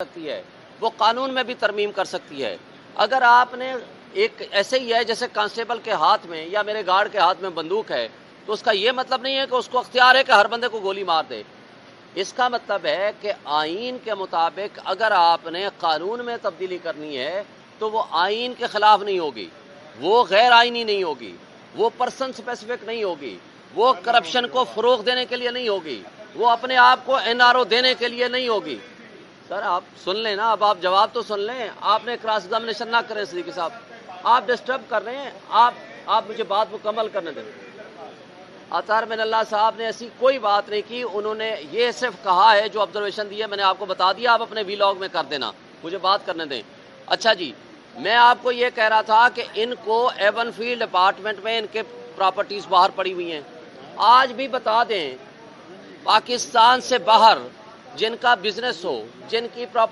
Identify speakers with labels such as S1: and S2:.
S1: سکتی ہے، وہ قانون میں بھی ترمیم کر سکتی ہے۔ اگر آپ نے ایک ایسے ہی ہے جیسے کانسٹیبل کے ہاتھ میں یا میرے گارڈ کے ہاتھ میں بندوق ہے تو اس کا یہ مطلب نہیں ہے کہ اس کو اختیار ہے کہ ہر بندے کو گولی مار دے۔ اس کا مطلب ہے کہ آئین کے مطابق اگر آپ نے قانون میں تبدیلی کرنی ہے تو وہ آئین کے خلاف نہیں ہوگی، وہ غیر آئینی نہیں ہوگی، وہ پرسن سپیسیفک نہیں ہوگی، وہ کرپشن کو فروغ دینے کے لیے نہیں ہوگی، وہ اپنے آپ کو NRO دینے کے لیے نہیں ہوگی۔ سر آپ سن لیں نا، اب آپ جواب تو سن لیں۔ آپ نے کراس ایگزامینیشن نہ کریں صدیقی صاحب، آپ ڈسٹرب کر رہے ہیں۔ آپ مجھے بات مکمل کرنے دیں۔ اطہر من اللہ صاحب نے ایسی کوئی بات نہیں کی، انہوں نے یہ صرف کہا ہے جو آبزرویشن دی ہے میں نے آپ کو بتا دیا، آپ اپنے ویلاگ میں کر دینا، مجھے بات کرنے دیں۔ اچھا جی، میں آپ کو یہ کہہ رہا تھا کہ ان کو ایون فیلڈ اپارٹمنٹ میں ان کے پراپرٹیز باہر پڑی ہوئی ہیں۔ آج بھی بتا دیں، پاکستان سے باہر جن کا بزنس ہو، جن کی پراپرٹی